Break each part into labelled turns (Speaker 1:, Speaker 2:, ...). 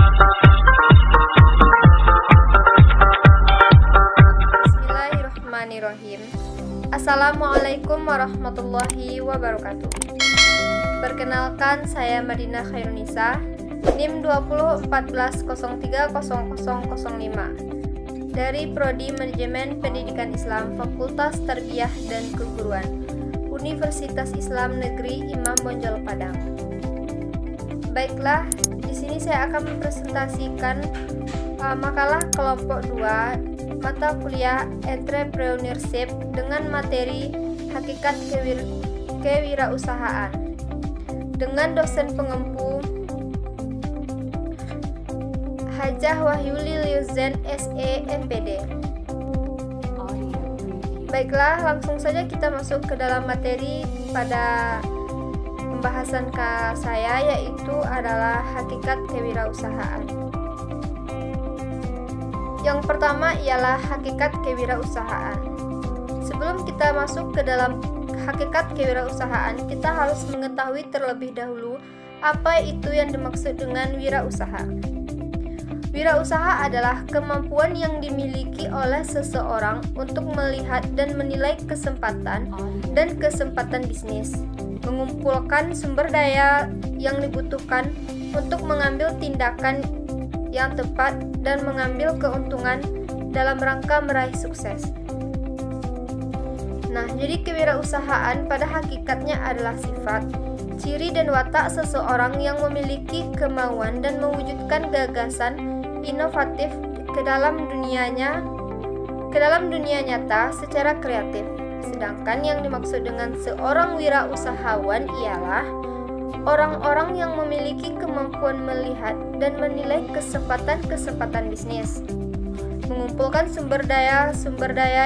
Speaker 1: Bismillahirrahmanirrahim. Assalamualaikum warahmatullahi wabarakatuh. Perkenalkan, saya Madinah Khairunisa, NIM 2014030005 dari Prodi Manajemen Pendidikan Islam Fakultas Tarbiyah dan Keguruan Universitas Islam Negeri Imam Bonjol Padang. Baiklah, di sini saya akan mempresentasikan makalah kelompok 2 mata kuliah Entrepreneurship dengan materi Hakikat Kewirausahaan dengan dosen pengempu Hajah Wahyuli Liuzen SE MPD. Baiklah, langsung saja kita masuk ke dalam materi pada pembahasan saya, yaitu adalah hakikat kewirausahaan. Yang pertama ialah hakikat kewirausahaan. Sebelum kita masuk ke dalam hakikat kewirausahaan, kita harus mengetahui terlebih dahulu apa itu yang dimaksud dengan wirausaha. Wirausaha adalah kemampuan yang dimiliki oleh seseorang untuk melihat dan menilai kesempatan dan kesempatan bisnis, mengumpulkan sumber daya yang dibutuhkan untuk mengambil tindakan yang tepat dan mengambil keuntungan dalam rangka meraih sukses. Nah, jadi kewirausahaan pada hakikatnya adalah sifat, ciri dan watak seseorang yang memiliki kemauan dan mewujudkan gagasan inovatif ke dalam dunia nyata secara kreatif. Sedangkan yang dimaksud dengan seorang wirausahawan ialah orang-orang yang memiliki kemampuan melihat dan menilai kesempatan-kesempatan bisnis, mengumpulkan sumber daya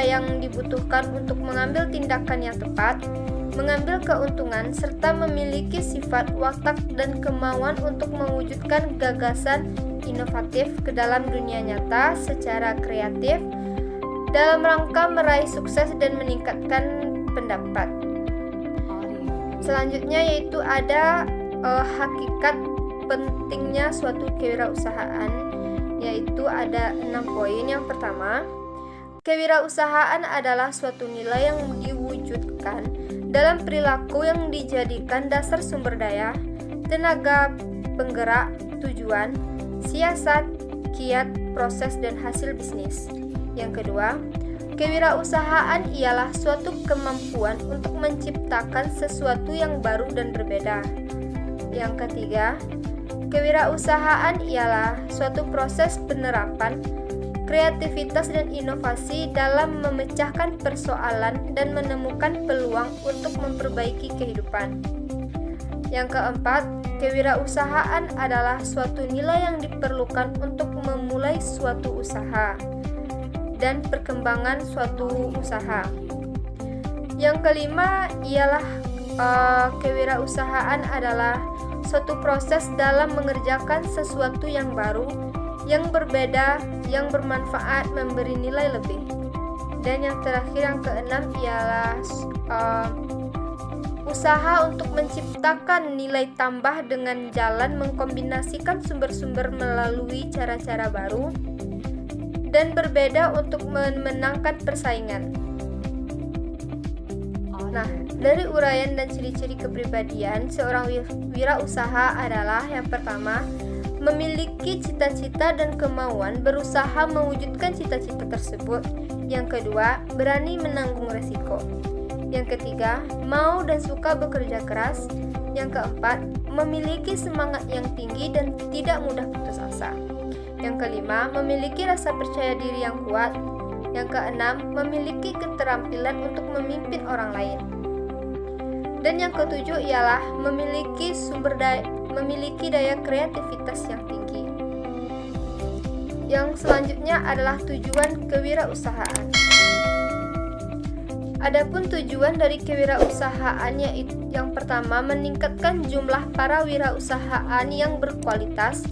Speaker 1: yang dibutuhkan untuk mengambil tindakan yang tepat, mengambil keuntungan, serta memiliki sifat, watak, dan kemauan untuk mewujudkan gagasan inovatif ke dalam dunia nyata secara kreatif dalam rangka meraih sukses dan meningkatkan pendapat. Selanjutnya yaitu ada hakikat pentingnya suatu kewirausahaan, yaitu ada 6 poin. Yang pertama, kewirausahaan adalah suatu nilai yang diwujudkan dalam perilaku yang dijadikan dasar sumber daya, tenaga penggerak, tujuan, siasat, kiat, proses, dan hasil bisnis. Yang kedua, kewirausahaan ialah suatu kemampuan untuk menciptakan sesuatu yang baru dan berbeda. Yang ketiga, kewirausahaan ialah suatu proses penerapan kreativitas dan inovasi dalam memecahkan persoalan dan menemukan peluang untuk memperbaiki kehidupan. Yang keempat, kewirausahaan adalah suatu nilai yang diperlukan untuk memulai suatu usaha dan perkembangan suatu usaha. Yang kelima ialah kewirausahaan adalah suatu proses dalam mengerjakan sesuatu yang baru, yang berbeda, yang bermanfaat, memberi nilai lebih. Dan yang terakhir, yang keenam ialah usaha untuk menciptakan nilai tambah dengan jalan mengkombinasikan sumber-sumber melalui cara-cara baru dan berbeda untuk memenangkan persaingan. Nah, dari uraian dan ciri-ciri kepribadian seorang wirausaha adalah yang pertama, memiliki cita-cita dan kemauan berusaha mewujudkan cita-cita tersebut. Yang kedua, berani menanggung resiko. Yang ketiga, mau dan suka bekerja keras. Yang keempat, memiliki semangat yang tinggi dan tidak mudah putus asa. Yang kelima, memiliki rasa percaya diri yang kuat. Yang keenam, memiliki keterampilan untuk memimpin orang lain. Dan yang ketujuh ialah memiliki daya kreativitas yang tinggi. Yang selanjutnya adalah tujuan kewirausahaan. Adapun tujuan dari kewirausahaan yaitu yang pertama, meningkatkan jumlah para wirausahaan yang berkualitas.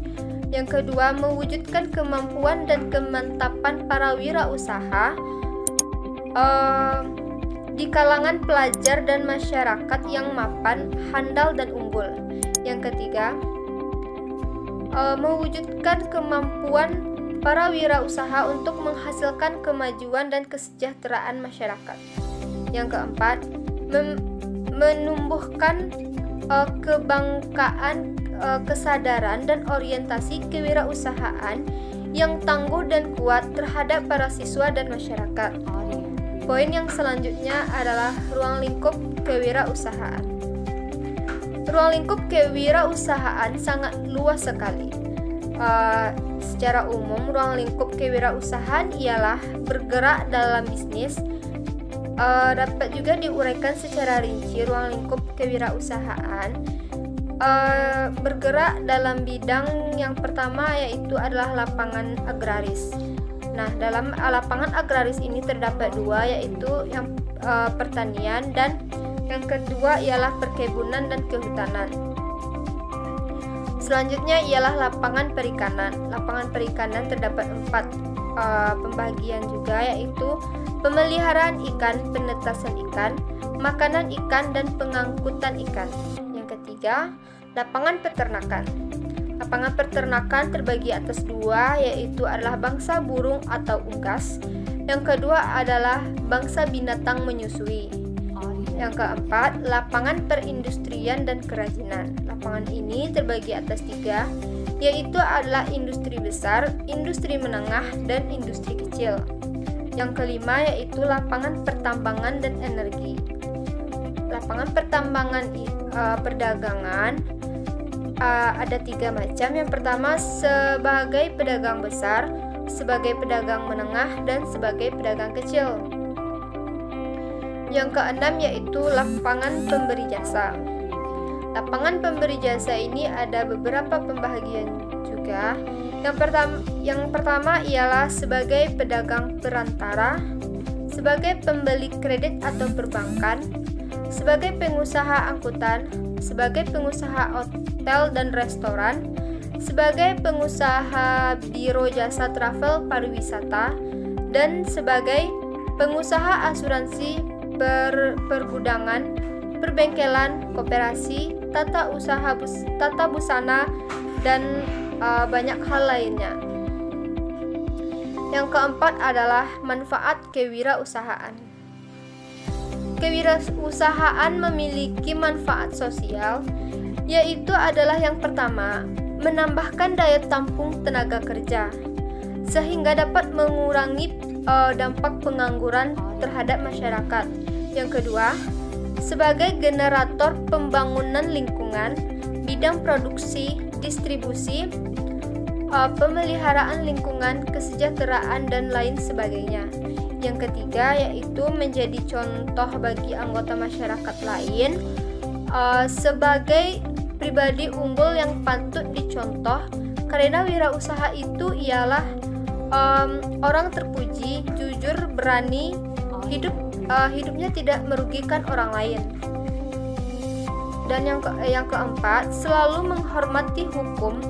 Speaker 1: Yang kedua, mewujudkan kemampuan dan kemantapan para wirausaha di kalangan pelajar dan masyarakat yang mapan, handal, dan unggul. Yang ketiga, mewujudkan kemampuan para wirausaha untuk menghasilkan kemajuan dan kesejahteraan masyarakat. Yang keempat, menumbuhkan kebanggaan, kesadaran dan orientasi kewirausahaan yang tangguh dan kuat terhadap para siswa dan masyarakat. Poin yang selanjutnya adalah ruang lingkup kewirausahaan. Ruang lingkup kewirausahaan sangat luas sekali. Secara umum, ruang lingkup kewirausahaan ialah bergerak dalam bisnis. Dapat juga diuraikan secara rinci ruang lingkup kewirausahaan bergerak dalam bidang yang pertama, yaitu adalah lapangan agraris. Nah, dalam lapangan agraris ini terdapat dua, yaitu yang pertanian dan yang kedua ialah perkebunan dan kehutanan. Selanjutnya ialah lapangan perikanan. Lapangan perikanan terdapat 4 pembagian juga, yaitu pemeliharaan ikan, penetasan ikan, makanan ikan, dan pengangkutan ikan. Yang ketiga, lapangan peternakan. Lapangan peternakan terbagi atas 2, yaitu adalah bangsa burung atau unggas. Yang kedua adalah bangsa binatang menyusui. Yang keempat, lapangan perindustrian dan kerajinan. Lapangan ini terbagi atas 3, yaitu adalah industri besar, industri menengah, dan industri kecil. Yang kelima yaitu lapangan pertambangan dan energi. Lapangan pertambangan perdagangan ada 3 macam. Yang pertama sebagai pedagang besar, sebagai pedagang menengah, dan sebagai pedagang kecil. Yang keenam yaitu lapangan pemberi jasa. Lapangan pemberi jasa ini ada beberapa pembagian juga. Yang pertama ialah sebagai pedagang perantara, sebagai pembeli kredit atau perbankan, sebagai pengusaha angkutan, sebagai pengusaha hotel dan restoran, sebagai pengusaha biro jasa travel pariwisata, dan sebagai pengusaha asuransi, pergudangan, perbengkelan, koperasi, tata busana, dan banyak hal lainnya. Yang keempat adalah manfaat kewirausahaan. Kewirausahaan memiliki manfaat sosial, yaitu adalah yang pertama, menambahkan daya tampung tenaga kerja, sehingga dapat mengurangi dampak pengangguran terhadap masyarakat. Yang kedua, sebagai generator pembangunan lingkungan, bidang produksi, distribusi, pemeliharaan lingkungan, kesejahteraan, dan lain sebagainya. Yang ketiga yaitu menjadi contoh bagi anggota masyarakat lain, sebagai pribadi unggul yang patut dicontoh, karena wirausaha itu ialah orang terpuji, jujur, berani, hidupnya tidak merugikan orang lain. Dan yang keempat, selalu menghormati hukum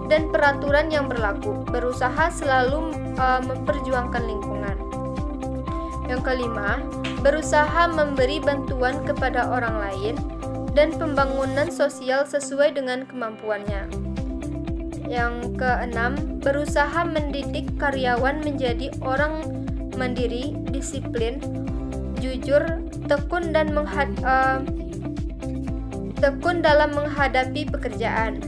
Speaker 1: dan peraturan yang berlaku, berusaha selalu memperjuangkan lingkungan. Yang kelima, berusaha memberi bantuan kepada orang lain dan pembangunan sosial sesuai dengan kemampuannya. Yang keenam, berusaha mendidik karyawan menjadi orang mandiri, disiplin, jujur, tekun dalam menghadapi pekerjaan.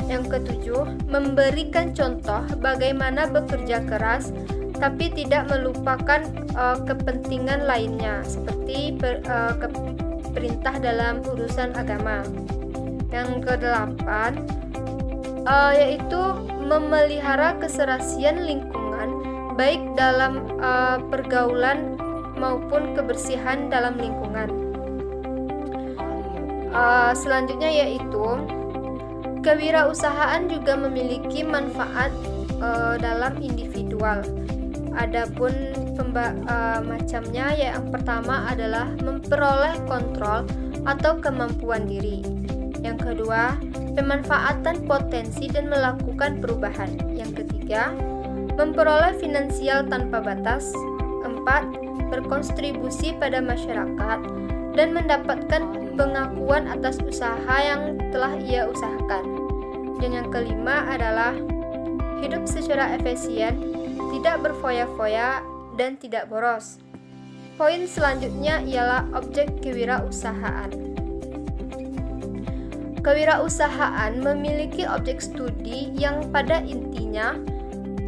Speaker 1: Yang ketujuh, memberikan contoh bagaimana bekerja keras tapi tidak melupakan kepentingan lainnya seperti perintah dalam urusan agama. Yang kedelapan yaitu memelihara keserasian lingkungan baik dalam pergaulan maupun kebersihan dalam lingkungan. Selanjutnya yaitu kewirausahaan juga memiliki manfaat dalam individual. Adapun macamnya, yang pertama adalah memperoleh kontrol atau kemampuan diri. Yang kedua, pemanfaatan potensi dan melakukan perubahan. Yang ketiga, memperoleh finansial tanpa batas. 4. Berkontribusi pada masyarakat dan mendapatkan pengakuan atas usaha yang telah ia usahakan. Dan yang kelima adalah hidup secara efisien, tidak berfoya-foya, dan tidak boros. Poin selanjutnya ialah objek kewirausahaan. Kewirausahaan memiliki objek studi yang pada intinya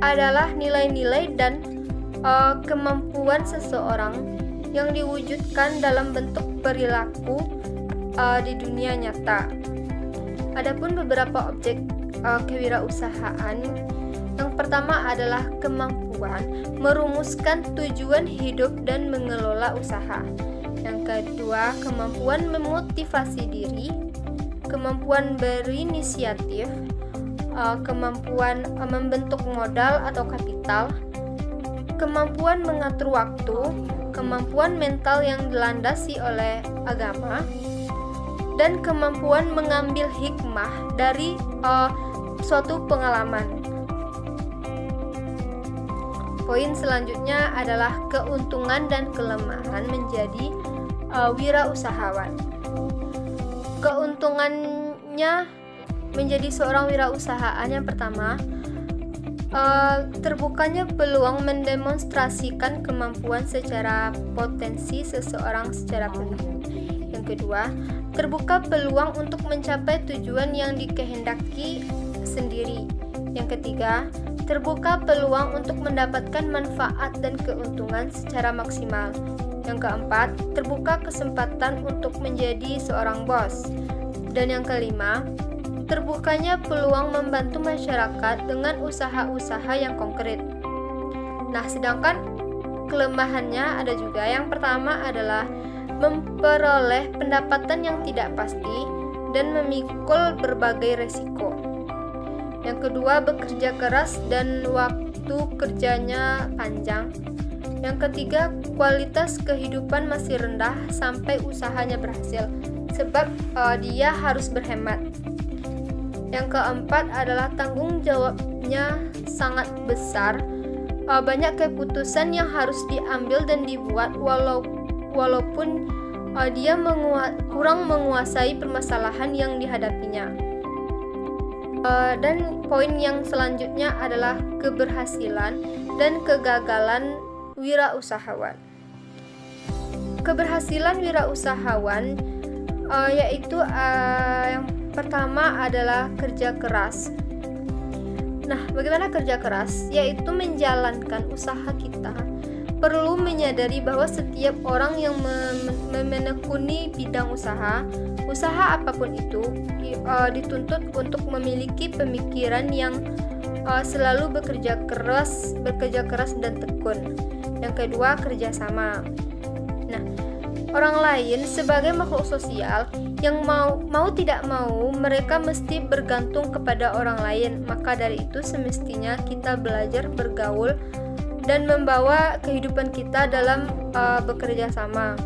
Speaker 1: adalah nilai-nilai dan kemampuan seseorang yang diwujudkan dalam bentuk perilaku di dunia nyata. Adapun beberapa objek kewirausahaan, yang pertama adalah kemampuan merumuskan tujuan hidup dan mengelola usaha. Yang kedua, kemampuan memotivasi diri, kemampuan berinisiatif, kemampuan membentuk modal atau kapital, kemampuan mengatur waktu, kemampuan mental yang dilandasi oleh agama, dan kemampuan mengambil hikmah dari suatu pengalaman. Poin selanjutnya adalah keuntungan dan kelemahan menjadi wirausahawan. Keuntungannya menjadi seorang wirausahaan yang pertama, terbukanya peluang mendemonstrasikan kemampuan secara potensi seseorang secara penuh. Yang kedua, terbuka peluang untuk mencapai tujuan yang dikehendaki sendiri. Yang ketiga, terbuka peluang untuk mendapatkan manfaat dan keuntungan secara maksimal. Yang keempat, terbuka kesempatan untuk menjadi seorang bos. Dan yang kelima, terbukanya peluang membantu masyarakat dengan usaha-usaha yang konkret. Nah, sedangkan kelemahannya ada juga. Yang pertama adalah memperoleh pendapatan yang tidak pasti dan memikul berbagai resiko. Yang kedua, bekerja keras dan waktu kerjanya panjang. Yang ketiga, kualitas kehidupan masih rendah sampai usahanya berhasil, sebab dia harus berhemat. Yang keempat adalah tanggung jawabnya sangat besar. Banyak keputusan yang harus diambil dan dibuat walaupun dia kurang menguasai permasalahan yang dihadapinya. Dan poin yang selanjutnya adalah keberhasilan dan kegagalan wirausahawan. Keberhasilan wirausahawan yaitu yang pertama adalah kerja keras. Nah, bagaimana kerja keras? Yaitu menjalankan usaha kita perlu menyadari bahwa setiap orang yang menekuni bidang usaha apapun itu dituntut untuk memiliki pemikiran yang selalu bekerja keras dan tekun. Yang kedua, kerjasama. Nah, orang lain sebagai makhluk sosial yang mau tidak mau mereka mesti bergantung kepada orang lain. Maka dari itu semestinya kita belajar bergaul dan membawa kehidupan kita dalam bekerja sama.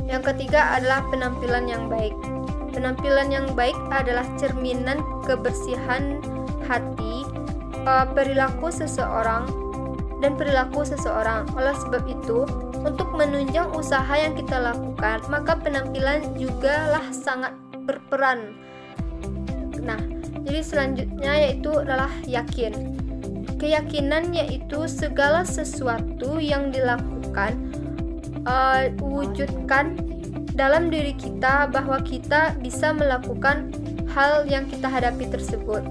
Speaker 1: Yang ketiga adalah penampilan yang baik. Penampilan yang baik adalah cerminan kebersihan hati, perilaku seseorang. Oleh sebab itu, untuk menunjang usaha yang kita lakukan, maka penampilan jugalah sangat berperan. Nah, jadi selanjutnya yaitu adalah yakin. Keyakinan yaitu segala sesuatu yang dilakukan wujudkan dalam diri kita bahwa kita bisa melakukan hal yang kita hadapi tersebut.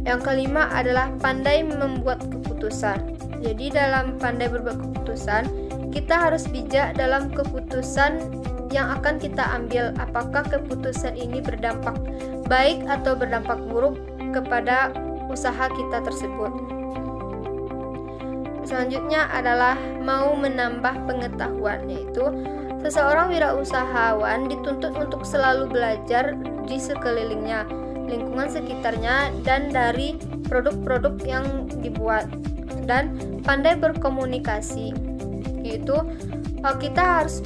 Speaker 1: Yang kelima adalah pandai membuat keputusan. Jadi dalam pandai berbuat keputusan, kita harus bijak dalam keputusan yang akan kita ambil. Apakah keputusan ini berdampak baik atau berdampak buruk kepada usaha kita tersebut. Selanjutnya adalah mau menambah pengetahuan, yaitu seseorang wirausahawan dituntut untuk selalu belajar di sekelilingnya, lingkungan sekitarnya, dan dari produk-produk yang dibuat, dan pandai berkomunikasi, yaitu kita harus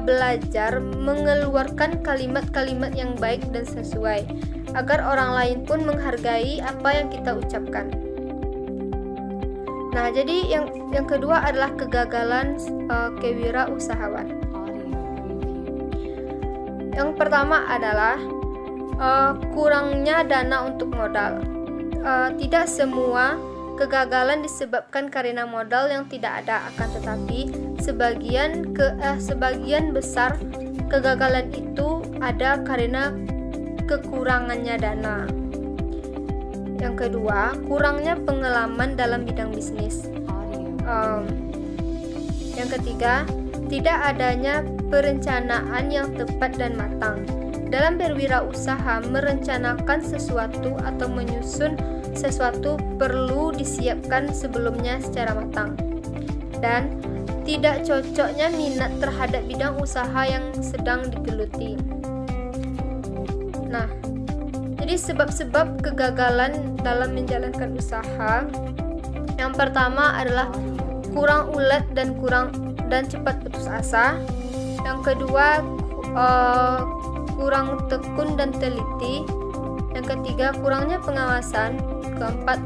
Speaker 1: belajar mengeluarkan kalimat-kalimat yang baik dan sesuai agar orang lain pun menghargai apa yang kita ucapkan. Nah, jadi yang kedua adalah kegagalan kewirausahawan. Yang pertama adalah kurangnya dana untuk modal. Tidak semua kegagalan disebabkan karena modal yang tidak ada, akan tetapi sebagian besar kegagalan itu ada karena kekurangannya dana. Yang kedua, kurangnya pengalaman dalam bidang bisnis. Yang ketiga, tidak adanya perencanaan yang tepat dan matang. Dalam berwirausaha, merencanakan sesuatu atau menyusun sesuatu perlu disiapkan sebelumnya secara matang. Dan tidak cocoknya minat terhadap bidang usaha yang sedang digeluti. Nah, jadi sebab-sebab kegagalan dalam menjalankan usaha, yang pertama adalah kurang ulet dan cepat putus asa. Yang kedua, kurang tekun dan teliti. Yang ketiga, kurangnya pengawasan. Keempat,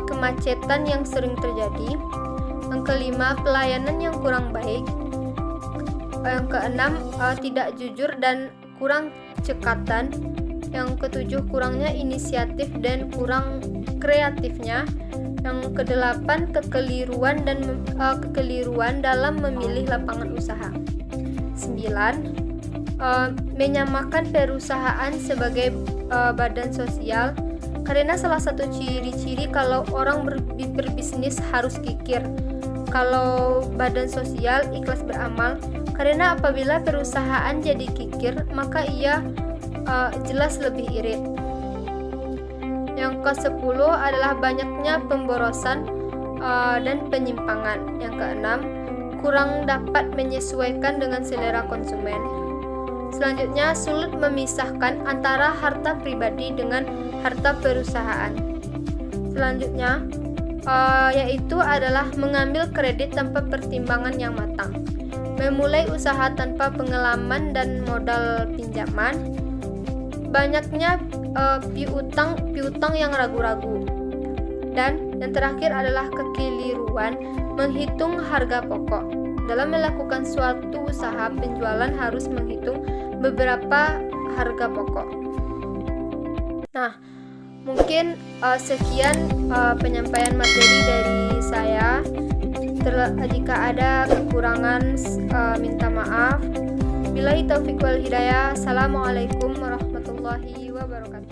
Speaker 1: kemacetan yang sering terjadi. Yang kelima, pelayanan yang kurang baik. Yang keenam, tidak jujur dan kurang cekatan. Yang ketujuh, kurangnya inisiatif dan kurang kreatifnya. Yang kedelapan, kekeliruan dalam memilih lapangan usaha. 9, menyamakan perusahaan sebagai badan sosial, karena salah satu ciri-ciri kalau orang berbisnis harus kikir, kalau badan sosial ikhlas beramal, karena apabila perusahaan jadi kikir maka ia jelas lebih irit. Yang ke-10 adalah banyaknya pemborosan dan penyimpangan. Yang ke-6, kurang dapat menyesuaikan dengan selera konsumen. Selanjutnya, sulit memisahkan antara harta pribadi dengan harta perusahaan. Selanjutnya, yaitu adalah mengambil kredit tanpa pertimbangan yang matang, memulai usaha tanpa pengalaman dan modal pinjaman, banyaknya piutang yang ragu-ragu, dan yang terakhir adalah kekeliruan menghitung harga pokok. Dalam melakukan suatu usaha, penjualan harus menghitung beberapa harga pokok. Nah, mungkin sekian penyampaian materi dari saya. Jika ada kekurangan, minta maaf. Billahi taufiq wal hidayah. Assalamualaikum warahmatullahi wabarakatuh.